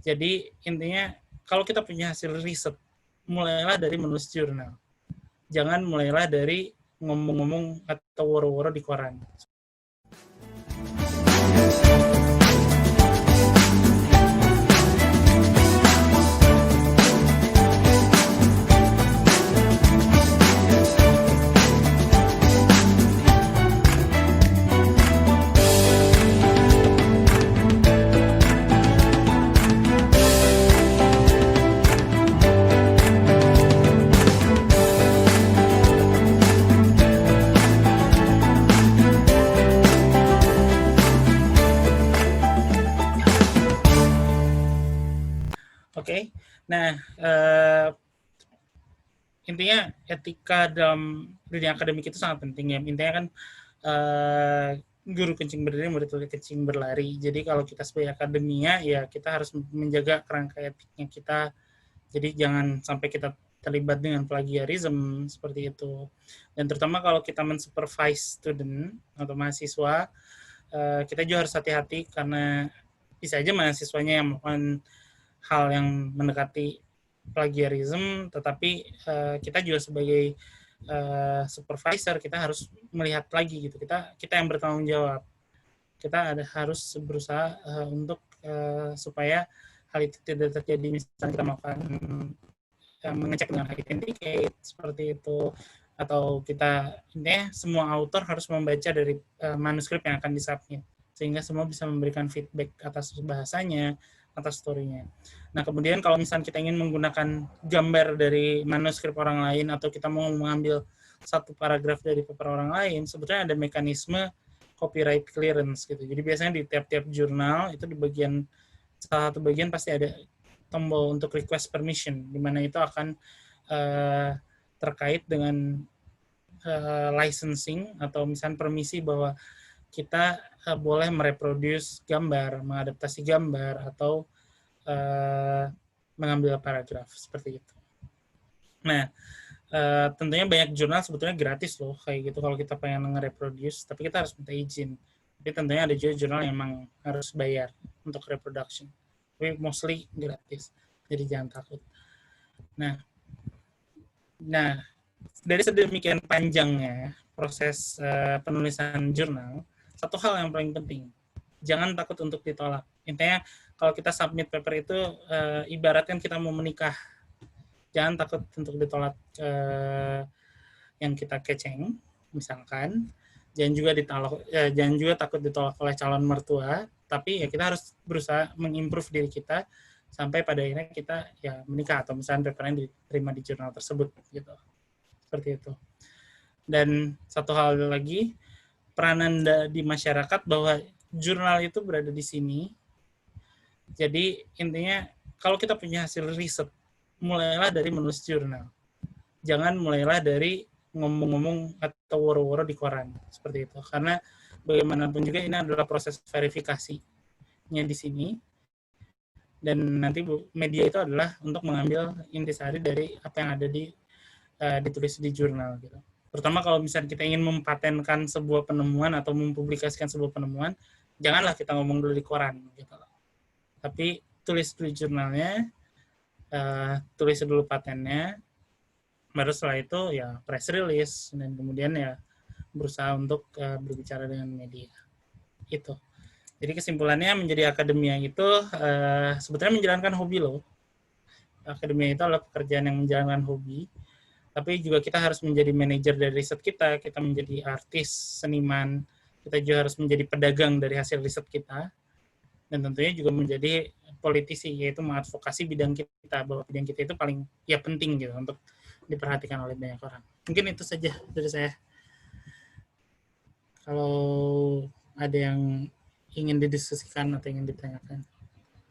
Jadi intinya kalau kita punya hasil riset, mulailah dari menulis jurnal. Jangan mulailah dari ngomong-ngomong atau woro-woro di koran. Oke, nah intinya etika dalam dunia akademik itu sangat penting ya. Intinya kan guru kencing berdiri, murid kencing berlari. Jadi kalau kita sebagai akademia ya kita harus menjaga kerangka etiknya kita. Jadi jangan sampai kita terlibat dengan plagiarisme seperti itu. Dan terutama kalau kita mensupervise student atau mahasiswa, kita juga harus hati-hati karena bisa aja mahasiswanya yang melakukan hal yang mendekati plagiarisme, tetapi kita juga sebagai supervisor kita harus melihat lagi gitu. Kita yang bertanggung jawab. Kita harus berusaha untuk supaya hal itu tidak terjadi. Misalnya kita melakukan mengecek dengan authenticate seperti itu, atau kita intinya semua author harus membaca dari manuskrip yang akan disubmit sehingga semua bisa memberikan feedback atas bahasanya, atas story-nya. Nah, kemudian kalau misalnya kita ingin menggunakan gambar dari manuskrip orang lain atau kita mau mengambil satu paragraf dari paper orang lain, sebetulnya ada mekanisme copyright clearance gitu. Jadi biasanya di tiap-tiap jurnal itu di bagian salah satu bagian pasti ada tombol untuk request permission, di mana itu akan terkait dengan licensing atau misalnya permisi bahwa kita boleh mereproduce gambar, mengadaptasi gambar, atau mengambil paragraf seperti itu. Nah, tentunya banyak jurnal sebetulnya gratis loh, kayak gitu kalau kita pengen nge-reproduce, tapi kita harus minta izin. Tapi tentunya ada juga jurnal yang memang harus bayar untuk reproduction. Tapi mostly gratis, jadi jangan takut. Nah, dari sedemikian panjangnya proses penulisan jurnal, satu hal yang paling penting, jangan takut untuk ditolak. Intinya kalau kita submit paper itu ibaratkan kita mau menikah, jangan takut untuk ditolak yang kita keceng, misalkan. Jangan juga takut ditolak oleh calon mertua, tapi ya kita harus berusaha mengimprove diri kita sampai pada akhirnya kita ya menikah atau misalnya papernya diterima di jurnal tersebut gitu. Seperti itu. Dan satu hal lagi, peranan di masyarakat bahwa jurnal itu berada di sini. Jadi intinya kalau kita punya hasil riset, mulailah dari menulis jurnal. Jangan mulailah dari ngomong-ngomong atau woro-woro di koran seperti itu. Karena bagaimanapun juga ini adalah proses verifikasinya di sini. Dan nanti media itu adalah untuk mengambil intisari dari apa yang ada ditulis di jurnal gitu. Terutama kalau misalnya kita ingin mempatenkan sebuah penemuan atau mempublikasikan sebuah penemuan, janganlah kita ngomong dulu di koran gitu. Tapi tulis dulu jurnalnya, tulis dulu patennya, baru setelah itu ya press release, dan kemudian ya berusaha untuk berbicara dengan media. Itu. Jadi kesimpulannya menjadi akademia itu sebetulnya menjalankan hobi loh. Akademia itu adalah pekerjaan yang menjalankan hobi. Tapi juga kita harus menjadi manajer dari riset kita menjadi artis, seniman, kita juga harus menjadi pedagang dari hasil riset kita, dan tentunya juga menjadi politisi, yaitu mengadvokasi bidang kita, bahwa bidang kita itu paling ya penting gitu untuk diperhatikan oleh banyak orang. Mungkin itu saja dari saya. Kalau ada yang ingin didiskusikan atau ingin ditanyakan.